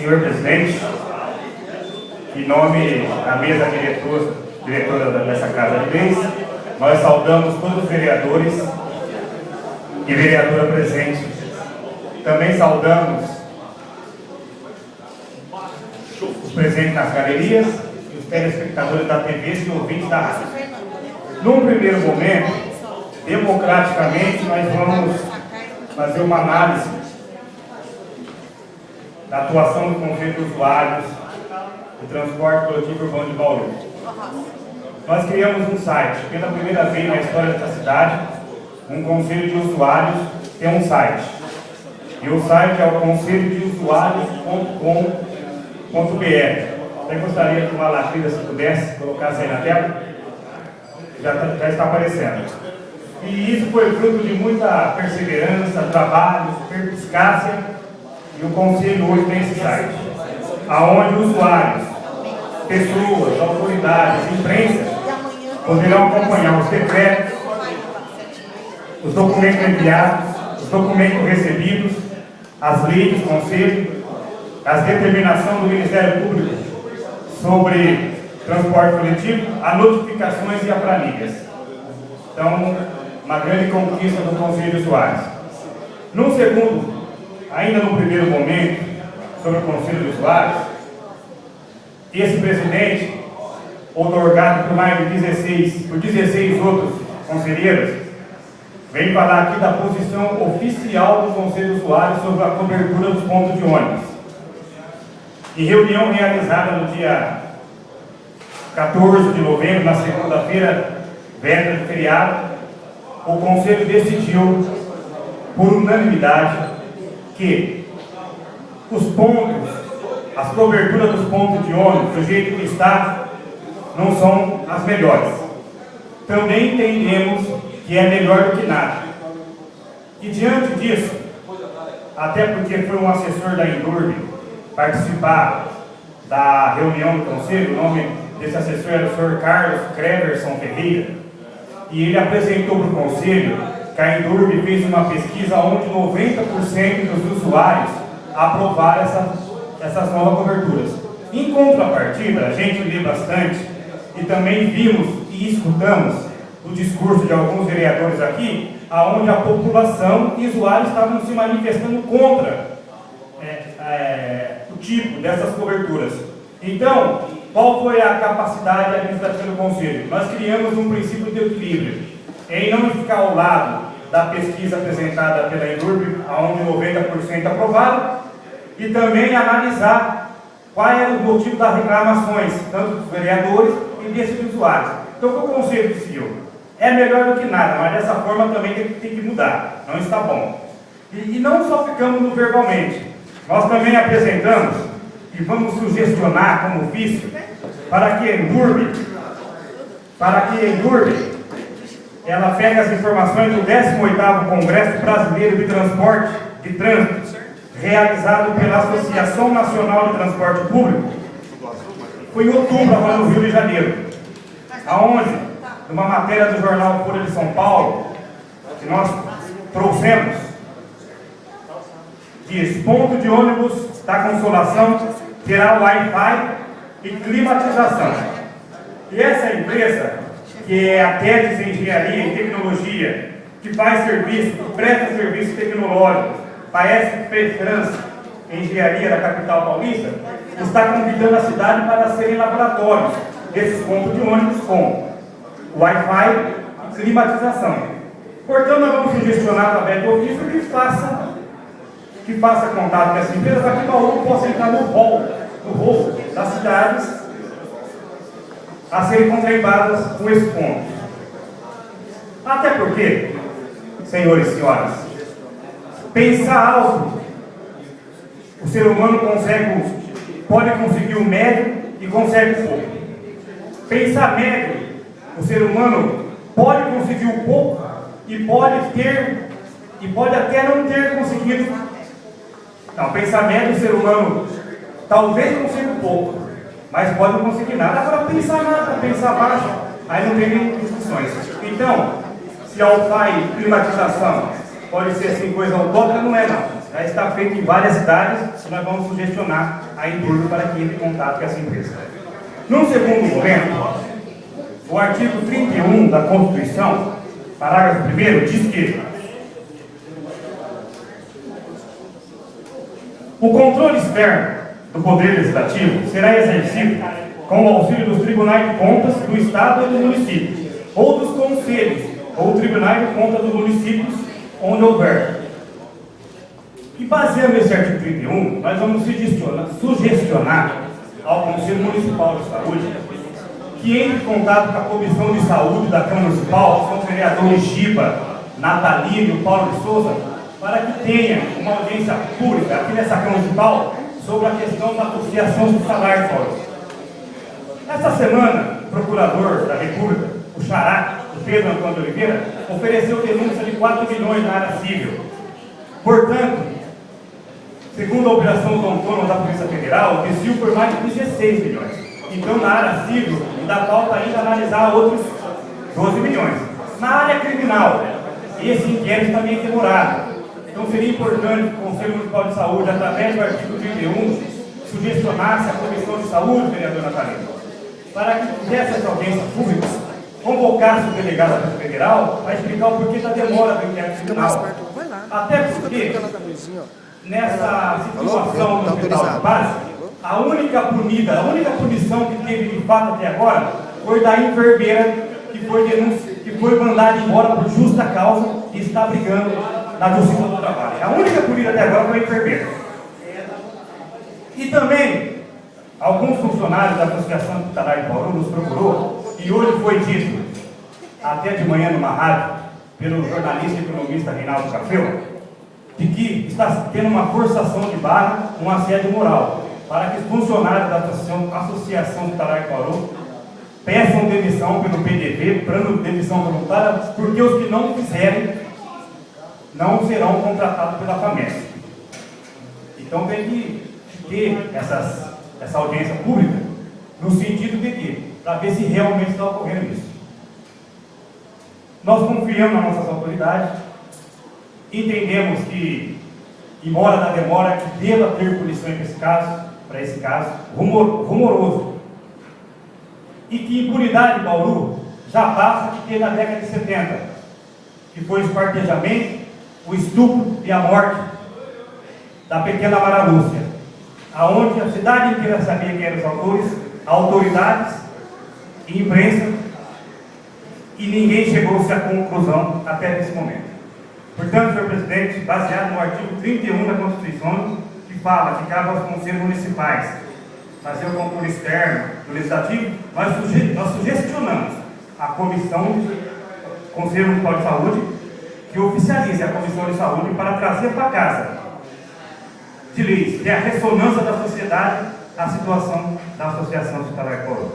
Senhor presidente, em nome da mesa diretora dessa Casa de Leis, nós saudamos todos os vereadores e vereadora presente. Também saudamos os presentes nas galerias e os telespectadores da TV e ouvintes da rádio. Num primeiro momento, democraticamente, nós vamos fazer uma análise da atuação do Conselho de Usuários do Transporte Coletivo Urbano de Bauru. Nós criamos um site. Pela primeira vez na história dessa cidade, um Conselho de Usuários tem um site. E o site é o conselhodeusuários.com.br. Até gostaria que uma latrina, se pudesse, colocasse aí na tela. Já está aparecendo. E isso foi fruto de muita perseverança, trabalho, perspicácia, e o Conselho hoje tem esse site, aonde usuários, pessoas, autoridades, imprensa poderão acompanhar os decretos, os documentos enviados, os documentos recebidos, as leis do Conselho, as determinações do Ministério Público sobre transporte coletivo, as notificações e as planilhas. Então, uma grande conquista do Conselho de Usuários. No segundo, ainda no primeiro momento, sobre o Conselho de Usuários, esse presidente, outorgado por mais de 16 outros conselheiros, vem falar aqui da posição oficial do Conselho de Usuários sobre a cobertura dos pontos de ônibus. Em reunião realizada no dia 14 de novembro, na segunda-feira, véspera de feriado, o Conselho decidiu, por unanimidade, que os pontos, as coberturas dos pontos de ônibus, do jeito que está, não são as melhores. Também entendemos que é melhor do que nada. E diante disso, até porque foi um assessor da Endurbe participar da reunião do Conselho, o nome desse assessor era o Sr. Carlos Creverson Ferreira, e ele apresentou para o Conselho que a Endurbe fez uma pesquisa onde 90% dos usuários aprovaram essas novas coberturas. Em contrapartida, a gente lê bastante e também vimos e escutamos o discurso de alguns vereadores aqui, aonde a população e usuários estavam se manifestando contra o tipo dessas coberturas. Então, qual foi a capacidade administrativa do Conselho? Nós criamos um princípio de equilíbrio, em não ficar ao lado da pesquisa apresentada pela Endurbe, onde 90% aprovaram, e também analisar qual era o motivo das reclamações, tanto dos vereadores e desses usuários. Então, o que o Conselho decidiu? É melhor do que nada, mas dessa forma também tem que mudar, não está bom. E não só ficamos no verbalmente, nós também apresentamos e vamos sugestionar como ofício para que a Endurbe ela pega as informações do 18º Congresso Brasileiro de Transporte de Trânsito, realizado pela Associação Nacional de Transporte Público, foi em outubro, agora no Rio de Janeiro, aonde, numa matéria do jornal Folha de São Paulo, que nós trouxemos, diz: ponto de ônibus da Consolação terá Wi-Fi e climatização. E essa empresa, que é a TEDS Engenharia e Tecnologia, que faz serviço, que presta serviços tecnológicos para a SP Trans Engenharia da capital paulista, está convidando a cidade para serem laboratórios desses pontos de ônibus com Wi-Fi e climatização. Portanto, nós vamos sugestionar através do ofício que faça contato com essa empresa para que Bauru possa entrar no rol das cidades a serem contempladas com esse ponto. Até porque, senhores e senhoras, pensar alto, o ser humano pode conseguir o médio e consegue o pouco. Pensar médio, o ser humano pode conseguir o pouco e pode até não ter conseguido. Não, pensar médio, o ser humano talvez consiga um pouco, mas pode não conseguir nada. Agora, pensar nada, pensar baixo, aí não tem nem discussões. Então, se Wi-Fi e climatização pode ser assim coisa utópica, não é não. já está feito em várias cidades e nós vamos sugestionar a Emburgo para que entre em contato com essa empresa. Num segundo momento, o artigo 31 da Constituição, parágrafo 1º, diz que o controle externo do Poder Legislativo será exercido com o auxílio dos tribunais de contas do Estado e do município, ou dos conselhos, ou tribunais de contas dos municípios, onde houver. E baseando nesse artigo 31, nós vamos sugestionar ao Conselho Municipal de Saúde que entre em contato com a Comissão de Saúde da Câmara Municipal, são os vereadores Giba, Natalino, Paulo de Souza, para que tenha uma audiência pública aqui nessa Câmara Municipal sobre a questão da associação do salário, Paulo. Essa semana, o procurador da República, o Xará, o Pedro Antônio de Oliveira, ofereceu denúncia de 4 milhões na área civil. Portanto, segundo a operação do autônomo da Polícia Federal, desviou por mais de 16 milhões. Então, na área civil, ainda falta ainda analisar outros 12 milhões. Na área criminal, esse inquérito também é demorado. Então, seria importante que o Conselho Municipal de Saúde, através do artigo 31, sugestionasse a Comissão de Saúde, vereador Natalino, para que fizesse essa audiência pública, convocasse o delegado da Polícia Federal para explicar o porquê da demora do inquérito criminal. Até porque, nessa situação do hospital de base, a única punição que teve de fato até agora foi da enfermeira que foi mandada embora por justa causa e está brigando na Justiça do Trabalho. A única punida até agora foi a enfermeira. E também, alguns funcionários da Associação Hospitalar de Bauru nos procurou e hoje foi dito, até de manhã numa rádio, pelo jornalista e economista Reinaldo Cafeu, de que está tendo uma forçação de barra, um assédio moral, para que os funcionários da Associação Hospitalar de Bauru peçam demissão pelo PDV, plano de demissão voluntária, porque os que não fizerem não serão contratados pela FAMESP. Então tem que ter essa audiência pública no sentido de que, para ver se realmente está ocorrendo isso. Nós confiamos nas nossas autoridades, entendemos que, embora da demora, que deva ter punição para esse caso, rumoroso, e que impunidade de Bauru já passa que teve na década de 70, que foi o esquartejamento, o estupro e a morte da pequena Mara Lúcia, aonde a cidade inteira sabia quem eram os autores, autoridades e imprensa, e ninguém chegou-se à conclusão até esse momento. Portanto, senhor presidente, baseado no artigo 31 da Constituição, que fala que cabe aos conselhos municipais fazer o controle externo do legislativo, nós sugestionamos a comissão, Conselho Municipal de Saúde, que oficialize a Comissão de Saúde para trazer para casa de leis, ter a ressonância da sociedade, a situação da Associação Hospitalar de Bauru.